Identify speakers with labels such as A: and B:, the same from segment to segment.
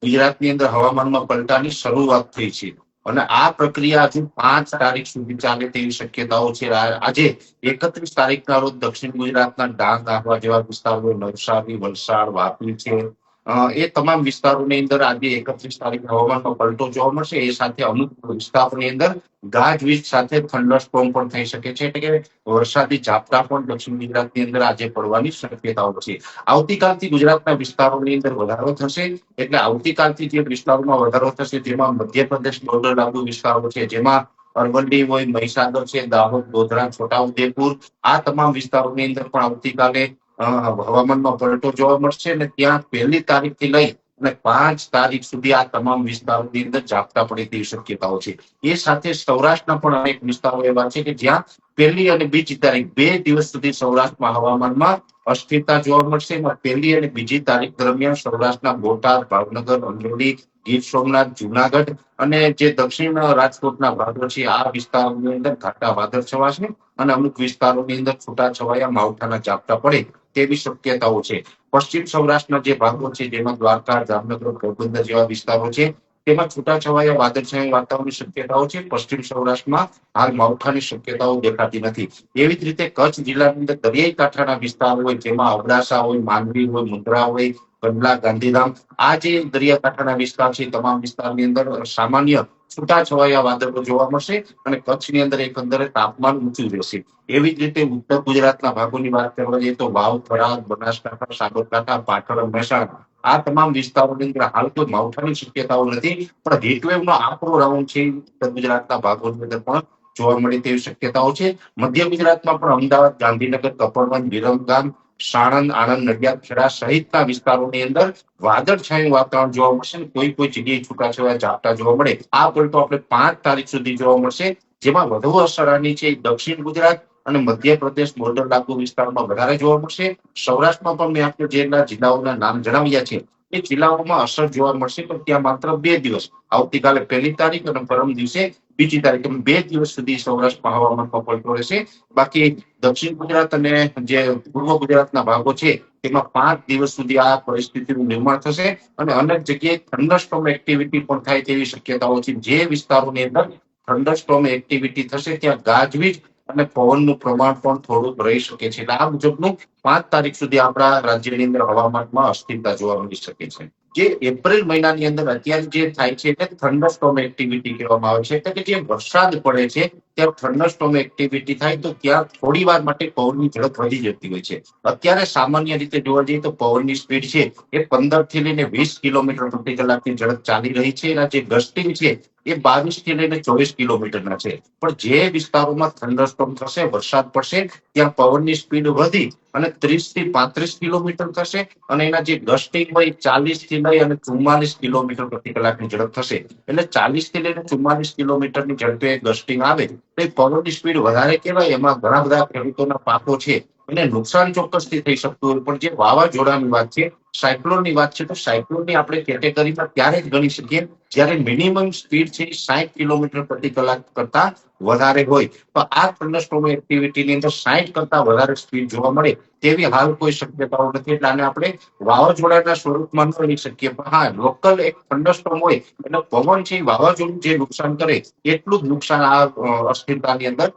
A: ગુજરાતની અંદર હવામાનમાં પલટાની શરૂઆત થઈ છે અને આ પ્રક્રિયા હજુ 5 તારીખ સુધી ચાલે તેવી શક્યતાઓ છે. આજે 31 તારીખના રોજ દક્ષિણ ગુજરાતના ડાંગ, આહવા જેવા વિસ્તારો, નવસારી, વલસાડ, વાપી છે, એ તમામ વિસ્તારોની અંદર આજે 31 તારીખે હવામાનમાં પલટો જોવા મળશે. એ સાથે અમુક વિસ્તારોની અંદર ગાજવીજ સાથે થંડરસ્ટોર્મ પણ થઈ શકે છે, એટલે કે વરસાદી ઝાપટા પણ દક્ષિણ ગુજરાતની અંદર આજે પડવાની શક્યતાઓ છે. આવતીકાલથી ગુજરાતના વિસ્તારોની અંદર વધારો થશે, એટલે આવતીકાલથી જે વિસ્તારોમાં વધારો થશે જેમાં મધ્યપ્રદેશ બોર્ડર લાગુ વિસ્તારો છે, જેમાં અરવલ્લી હોય, મહીસાગર છે, દાહોદ, ગોધરા, છોટાઉદેપુર, આ તમામ વિસ્તારોની અંદર પણ આવતીકાલે હવામાનમાં પલટો જોવા મળશે અને ત્યાં 1 તારીખથી લઈ અને 5 તારીખ સુધી આ તમામ વિસ્તારોની અંદર ઝાપટા પડે તેવી શક્યતાઓ છે. એ સાથે સૌરાષ્ટ્રના પણ અનેક વિસ્તારો એવા છે કે જ્યાં 1 અને 2 તારીખ 2 દિવસ સુધી સૌરાષ્ટ્રમાં હવામાનમાં અસ્થિરતા જોવા મળશે. એમાં 1 અને 2 તારીખ દરમિયાન સૌરાષ્ટ્રના બોટાદ, ભાવનગર, અમરેલી, ગીર સોમનાથ, જુનાગઢ અને જે દક્ષિણ રાજકોટના ભાગો છે આ વિસ્તારોની અંદર ઘાટા વાદળ છવાશે અને અમુક વિસ્તારોની અંદર છૂટાછવાયા માવઠાના ઝાપટા પડે તેવી શક્યતાઓ છે. પશ્ચિમ સૌરાષ્ટ્રના જે ભાગો છે જેમાં દ્વારકા, જામનગર, પોરબંદર જેવા વિસ્તારો છે તેમાં છૂટાછવાયા વાદળછાયા વાતાવરણની શક્યતાઓ છે. પશ્ચિમ સૌરાષ્ટ્રમાં હાલ માવઠાની શક્યતાઓ દેખાતી નથી. એવી જ રીતે કચ્છ જિલ્લાની અંદર દરિયાઈ કાંઠાના વિસ્તારો હોય જેમાં અબડાસા હોય, માંડવી હોય, મુન્દ્રા હોય, કંડલા, ગાંધીધામ, આ જે દરિયાકાંઠાના વિસ્તાર છે તમામ વિસ્તારની અંદર સામાન્ય છૂટાછવાયા વાદળો જોવા મળશે અને કચ્છની અંદર એકંદરે તાપમાન ઊંચું રહેશે. એવી જ રીતે ઉત્તર ગુજરાતના ભાગોની વાત કરવા જઈએ તો વાવ, થરાદ, બનાસકાંઠા, સાબરકાંઠા, પાટણ, મહેસાણા, આ તમામ વિસ્તારોની અંદર હાલ કોઈ માવઠાની શક્યતાઓ નથી, પણ હીટવેવનો આકરો રાઉન્ડ છે ઉત્તર ગુજરાતના ભાગોની અંદર પણ જોવા મળે તેવી શક્યતાઓ છે. મધ્ય ગુજરાતમાં પણ અમદાવાદ, ગાંધીનગર, કપડવંજ, વિરમગામ, સાણંદ, આણંદ, નડિયાદ, ખેડા સહિતના વિસ્તારોની અંદર વાદળછાયું વાતાવરણ જોવા મળશે અને કોઈ જગ્યાએ છૂટાછવાયા ઝાપટા જોવા મળે. આ પલટો આપણે 5 તારીખ સુધી જોવા મળશે, જેમાં વધુ અસર આની છે દક્ષિણ ગુજરાત અને મધ્યપ્રદેશ બોર્ડર લાગુ વિસ્તારમાં વધારે જોવા મળશે. સૌરાષ્ટ્રમાં પણ મેં આપણે જે જિલ્લાઓના નામ જણાવ્યા છે એ જિલ્લાઓમાં અસર જોવા મળશે, પણ ત્યાં માત્ર 2 દિવસ, આવતીકાલે 1 તારીખ અને પરમ દિવસે 2 તારીખ, 2 દિવસ સુધી સૌરાષ્ટ્રમાં હવામાનમાં પલટો રહેશે. બાકી દક્ષિણ ગુજરાત અને જે પૂર્વ ગુજરાતના ભાગો છે તેમાં 5 દિવસ સુધી આ પરિસ્થિતિનું નિર્માણ થશે અને અનેક જગ્યાએ થંડરસ્ટોર્મ એક્ટિવિટી પણ થાય તેવી શક્યતાઓ છે. જે વિસ્તારોની અંદર થંડરસ્ટોર્મ એક્ટિવિટી થશે ત્યાં ગાજવીજ અને પવનનું પ્રમાણ પણ થોડુંક રહી શકે છે. એટલે આ મુજબનું 5 તારીખ સુધી આપણા રાજ્યની અંદર હવામાનમાં અસ્થિરતા જોવા મળી શકે છે. જે એપ્રિલ મહિનાની અંદર અત્યારે જે થાય છે એટલે થંડરસ્ટોર્મ એક્ટિવિટી કહેવામાં આવે છે, એટલે કે જે વરસાદ પડે છે ત્યાં થંડરસ્ટોર્મ એક્ટિવિટી થાય તો ત્યાં થોડી વાર માટે પવનની ઝડપ વધી જતી હોય છે. અત્યારે સામાન્ય રીતે જોવા જઈએ તો પવનની સ્પીડ છે એ 15 થી લઈને 20 કિલોમીટર પ્રતિ કલાકની ઝડપ ચાલી રહી છે. એના જે ગસ્ટિંગ છે એ 22 થી લઈને 24 કિલોમીટરના છે. પણ જે વિસ્તારોમાં થંડરસ્ટોર્મ થશે, વરસાદ પડશે, ત્યાં પવનની સ્પીડ વધી અને 30 થી 35 કિલોમીટર થશે અને એના જે ગસ્ટિંગ હોય 40 થી લઈ અને 44 કિલોમીટર પ્રતિ કલાકની ઝડપ થશે. એટલે 40 થી લઈને 44 કિલોમીટરની ઝડપે ગસ્ટિંગ આવે તો પવનની સ્પીડ વધારે કહેવાય. એમાં ઘણા બધા ખેડૂતોના પાકો છે એને નુકસાન ચોક્કસથી થઈ શકતું હોય, પણ જે વાવાઝોડાની વાત છે, સાયક્લોનની વાત છે, તો સાયક્લોનની આપણે કેટેગરીમાં ત્યારે જ ગણી શકીએ જ્યારે મિનિમમ સ્પીડ છે 60 કિલોમીટર પ્રતિ કલાક કરતા વધારે હોય. તો આ થંડરસ્ટોર્મ એક્ટિવિટીની અંદર 60 કરતા વધારે સ્પીડ જોવા મળે તેવી હાલ કોઈ શક્યતાઓ નથી, એટલે આને આપણે વાવાઝોડાના સ્વરૂપમાં ન લઈ શકીએ. પણ હા, લોકલ એક થંડરસ્ટોર્મ હોય એટલે પવન છે વાવાઝોડું જે નુકસાન કરે એટલું જ નુકસાન આ અસ્થિરતાની અંદર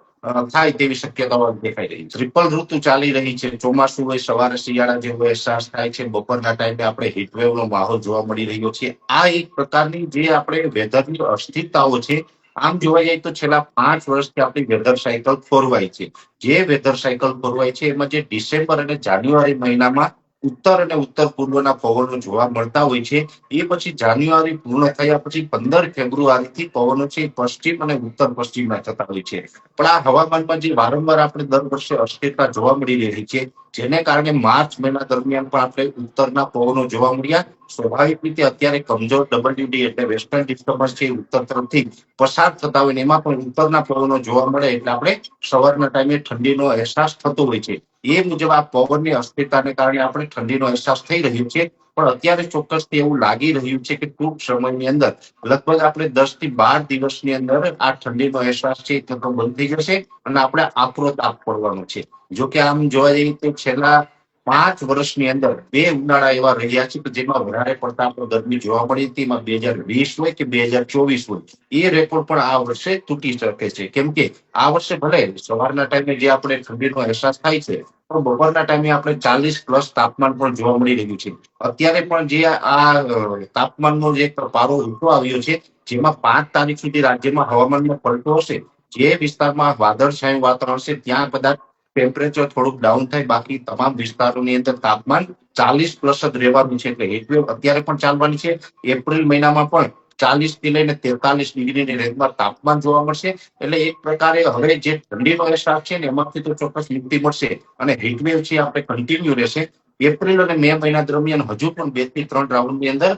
A: થાય તેવી શક્યતાઓ દેખાઈ રહી છે. ટ્રિપલ ઋતુ ચાલી રહી છે. ચોમાસું હોય, સવારે શિયાળા જેવો અહેસાસ થાય છે, બપોરના ટાઈમે આપણે હીટવેવનો માહોલ જોવા મળી રહ્યો છે. આ એક પ્રકારની જે આપણે વેધરની અસ્થિરતાઓ છે, આમ જોવા જઈએ તો છેલ્લા 5 વર્ષથી આપણી વેધર સાયકલ ખોરવાય છે. જે વેધર સાયકલ ખોરવાય છે એમાં જે ડિસેમ્બર અને જાન્યુઆરી મહિનામાં ઉત્તર અને ઉત્તર પૂર્વના પવનો જોવા મળતા હોય છે, એ પછી જાન્યુઆરી પૂર્ણ થયા પછી 15 ફેબ્રુઆરીથી પવનો છે પશ્ચિમ અને ઉત્તર પશ્ચિમના થતા હોય છે. પણ આ હવામાનમાં જે વારંવાર આપણે દર વર્ષે અસ્થિરતા જોવા મળી રહી છે, જેને કારણે માર્ચ મહિના દરમિયાન પણ આપણે ઉત્તરના પવનો જોવા મળ્યા. સ્વાભાવિક રીતે અત્યારે કમજોર WD એટલે વેસ્ટર્ન ડિસ્ટર્બન્સ છે ઉત્તર તરફથી પસાર થતા હોય ને એમાં પણ ઉત્તરના પવનો જોવા મળે એટલે આપણે સવારના ટાઈમે ઠંડીનો અહેસાસ થતો હોય છે. એ મુજબ આ પવનની અસ્થિરતાને કારણે આપણે ઠંડીનો અહેસાસ થઈ રહ્યો છે. પણ અત્યારે ચોક્કસથી એવું લાગી રહ્યું છે કે ટૂંક સમયની અંદર લગભગ આપણે 10 થી 12 દિવસની અંદર આ ઠંડીનો અહેસાસ છે એ થતો બંધ થઈ જશે અને આપણે આકરો તાપ પડવાનો છે. જો કે આમ જોવા જઈએ તો છેલ્લા 5 વર્ષની અંદર 2 ઉનાળા એવા રહ્યા છે કે જેમાં વધારે પડતા આપણે ગરમી જોવા મળી હતી. એમાં 2020 હોય કે 2024 હોય, એ રેકોર્ડ પણ આ વર્ષે તૂટી શકે છે. કેમ કે આ વર્ષે ભલે સવારના ટાઈમે જે આપણે ઠંડીનો અહેસાસ થાય છે, પણ બપોરના ટાઈમે આપણે 40+ તાપમાન પણ જોવા મળી રહ્યું છે. અત્યારે પણ જે તાપમાનનો જે પારો ઊંચો આવ્યો છે, જેમાં 5 તારીખ સુધી રાજ્યમાં હવામાનમાં પલટો હશે. જે વિસ્તારમાં વાદળછાયું વાતાવરણ છે ત્યાં કદાચ ટેમ્પરેચર થોડુંક ડાઉન થાય, બાકી તમામ વિસ્તારોની અંદર તાપમાન 40+ જ રહેવાનું છે. એટલે હીટવેવ અત્યારે પણ ચાલવાની છે. એપ્રિલ મહિનામાં પણ 40 થી લઈને 43 ડિગ્રીની રેન્જમાં તાપમાન જોવા મળશે. એટલે એક પ્રકારે હવે જે ઠંડીનો અહેસાસ છે ને એમાંથી તો ચોક્કસ મુક્તિ મળશે, અને હીટવેવ છે આપણે કન્ટિન્યુ રહેશે. એપ્રિલ અને મે મહિના દરમિયાન હજુ પણ 2 થી 3 રાઉન્ડની અંદર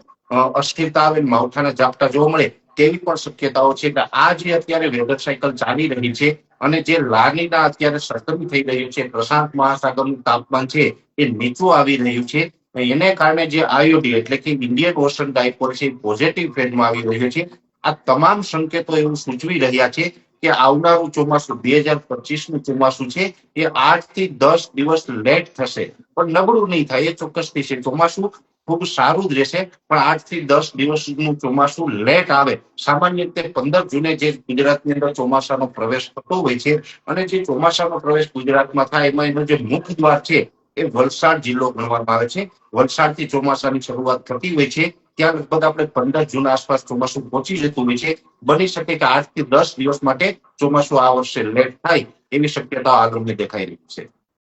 A: અસ્થિરતા આવે, માવઠાના ઝાપટા જોવા મળે તેવી પણ શક્યતાઓ છે. એટલે આ જે અત્યારે વેધર સાયકલ ચાલી રહી છે, અને જે લાનીના અત્યારે સક્રિય થઈ રહ્યું છે, પ્રશાંત મહાસાગરનું તાપમાન છે એ નીચું આવી રહ્યું છે. એને કારણે જે આઈઓડી એટલે કે ઇન્ડિયન ઓશન ડાયપોલ છે પોઝિટિવ ફેઝમાં આવી રહ્યો છે. આ તમામ સંકેતો એવું સૂચવી રહ્યા છે કે આવનારું ચોમાસું 2025 નું ચોમાસું છે એ 8 થી 10 દિવસ લેટ થશે, પણ નબળું નહીં થાય એ ચોક્કસથી છે. ચોમાસું ખૂબ સારું જ રહેશે, પણ 8 થી 10 દિવસનું ચોમાસું લેટ આવે. સામાન્ય રીતે 15 જૂને જે ગુજરાતની અંદર ચોમાસાનો પ્રવેશ થતો હોય છે, અને જે ચોમાસાનો પ્રવેશ ગુજરાતમાં થાય એમાં એનો જે મુખ્ય દ્વાર છે એ વલસાડ જિલ્લો ગણવામાં આવે છે. વલસાડથી ચોમાસાની શરૂઆત થતી હોય છે. ત્યાં લગભગ આપણે 15 જૂન આસપાસ ચોમાસું પહોંચી જતું હોય છે. બની શકે કે 8 થી 10 દિવસ માટે ચોમાસું આ વર્ષે લેટ થાય એવી શક્યતા આગળની દેખાઈ રહી છે.